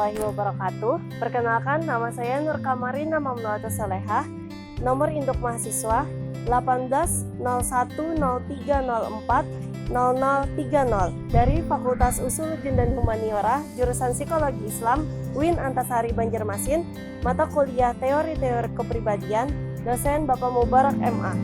warahmatullahi wabarakatuh. Perkenalkan, nama saya Nur Kamarina Mamnuata Salehah. Nomor induk mahasiswa 180103040030 dari Fakultas Usuluddin dan Humaniora, jurusan Psikologi Islam, UIN Antasari Banjarmasin, mata kuliah Teori-Teori Kepribadian, dosen Bapak Mubarak MA.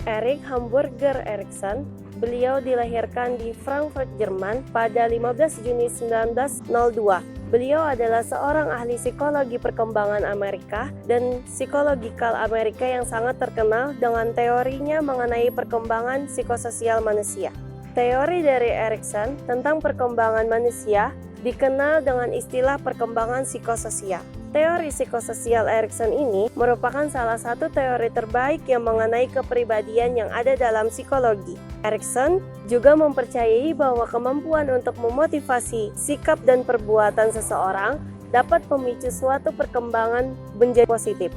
Erik Hamburger Erikson. Beliau dilahirkan di Frankfurt, Jerman pada 15 Juni 1902. Beliau adalah seorang ahli psikologi perkembangan Amerika dan psikologikal Amerika yang sangat terkenal dengan teorinya mengenai perkembangan psikososial manusia. Teori dari Erikson tentang perkembangan manusia dikenal dengan istilah perkembangan psikososial. Teori psikososial Erikson ini merupakan salah satu teori terbaik yang mengenai kepribadian yang ada dalam psikologi. Erikson juga mempercayai bahwa kemampuan untuk memotivasi sikap dan perbuatan seseorang dapat memicu suatu perkembangan menjadi positif.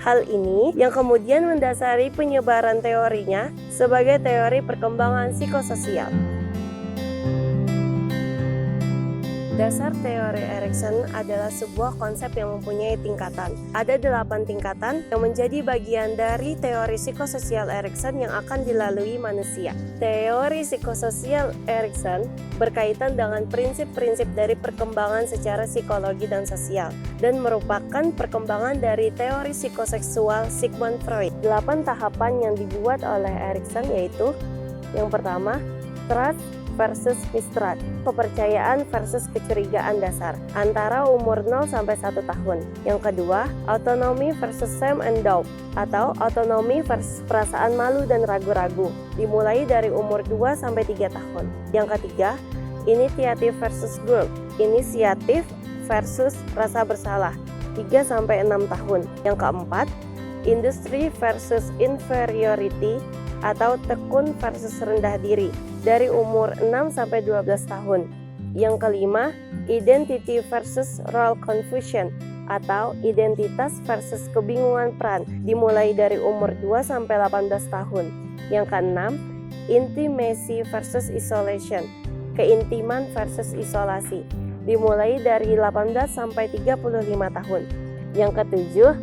Hal ini yang kemudian mendasari penyebaran teorinya sebagai teori perkembangan psikososial. Dasar teori Erikson adalah sebuah konsep yang mempunyai tingkatan. Ada 8 tingkatan yang menjadi bagian dari teori psikososial Erikson yang akan dilalui manusia. Teori psikososial Erikson berkaitan dengan prinsip-prinsip dari perkembangan secara psikologi dan sosial dan merupakan perkembangan dari teori psikoseksual Sigmund Freud. 8 tahapan yang dibuat oleh Erikson yaitu: yang pertama, trust versus mistrust, kepercayaan versus kecurigaan dasar antara umur 0 sampai 1 tahun. Yang kedua, autonomy versus shame and doubt atau autonomi versus perasaan malu dan ragu-ragu, dimulai dari umur 2 sampai 3 tahun. Yang ketiga, initiative versus guilt, inisiatif versus rasa bersalah, 3 sampai 6 tahun. Yang keempat, industry versus inferiority atau tekun versus rendah diri, dari umur 6 sampai 12 tahun. Yang kelima, identity versus role confusion atau identitas versus kebingungan peran, dimulai dari umur 2 sampai 18 tahun. Yang keenam, intimacy versus isolation, keintiman versus isolasi, dimulai dari 18 sampai 35 tahun. Yang ketujuh,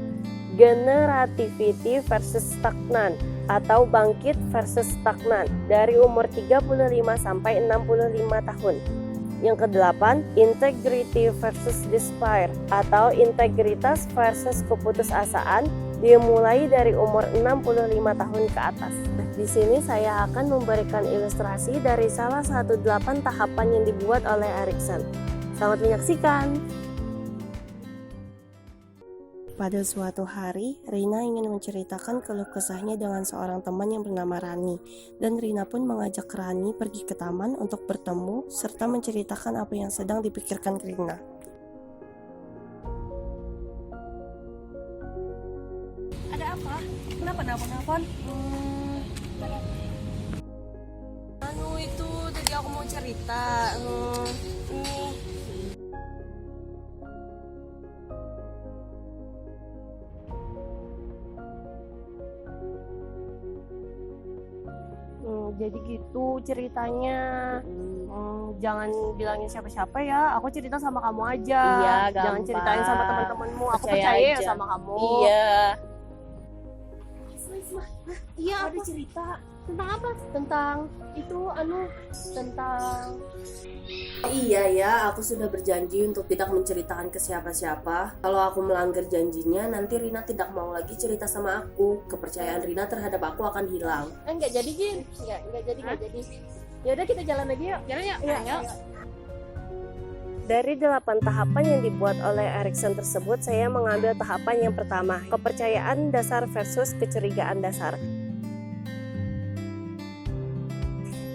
generativity versus stagnan atau bangkit versus stagnan, dari umur 35 sampai 65 tahun. Yang kedelapan, integrity versus despair atau integritas versus keputusasaan, dimulai dari umur 65 tahun ke atas. Di sini saya akan memberikan ilustrasi dari salah satu 8 tahapan yang dibuat oleh Erikson. Selamat menyaksikan. Pada suatu hari, Rina ingin menceritakan keluh kesahnya dengan seorang teman yang bernama Rani, dan Rina pun mengajak Rani pergi ke taman untuk bertemu serta menceritakan apa yang sedang dipikirkan Rina. Ada apa? Kenapa nelpon? Itu tadi aku mau cerita. Ini. Jadi gitu ceritanya. Jangan bilangin siapa-siapa ya. Aku cerita sama kamu aja. Iya, jangan ceritain sama teman-temanmu. Aku percaya ya sama kamu. Iya. Iya, ada cerita. Tentang apa? Tentang itu tentang Iya ya, aku sudah berjanji untuk tidak menceritakan ke siapa-siapa. Kalau aku melanggar janjinya, nanti Rina tidak mau lagi cerita sama aku. Kepercayaan Rina terhadap aku akan hilang. Enggak jadi, Jin. Enggak jadi. Ya udah, kita jalan lagi yuk. Jalan yuk. Ayo. Dari 8 tahapan yang dibuat oleh Erikson tersebut, saya mengambil tahapan yang pertama, kepercayaan dasar versus kecurigaan dasar.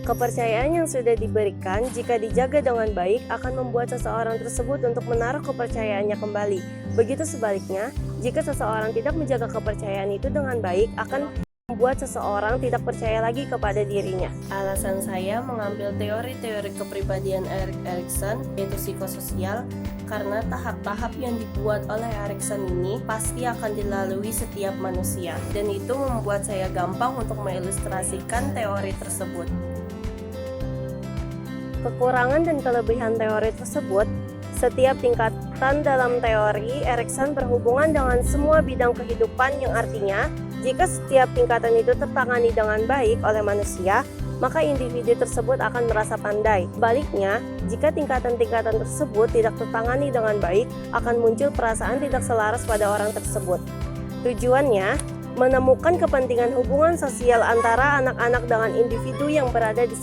Kepercayaan yang sudah diberikan, jika dijaga dengan baik, akan membuat seseorang tersebut untuk menaruh kepercayaannya kembali. Begitu sebaliknya, jika seseorang tidak menjaga kepercayaan itu dengan baik, akan membuat seseorang tidak percaya lagi kepada dirinya. Alasan saya mengambil teori-teori kepribadian Erik Erikson, yaitu psikososial, karena tahap-tahap yang dibuat oleh Erikson ini pasti akan dilalui setiap manusia, dan itu membuat saya gampang untuk mengilustrasikan teori tersebut. kekurangan dan kelebihan teori tersebut, setiap tingkatan dalam teori Erikson berhubungan dengan semua bidang kehidupan, yang artinya jika setiap tingkatan itu tertangani dengan baik oleh manusia, maka individu tersebut akan merasa pandai. Sebaliknya, jika tingkatan-tingkatan tersebut tidak tertangani dengan baik, akan muncul perasaan tidak selaras pada orang tersebut. Tujuannya, menemukan kepentingan hubungan sosial antara anak-anak dengan individu yang berada di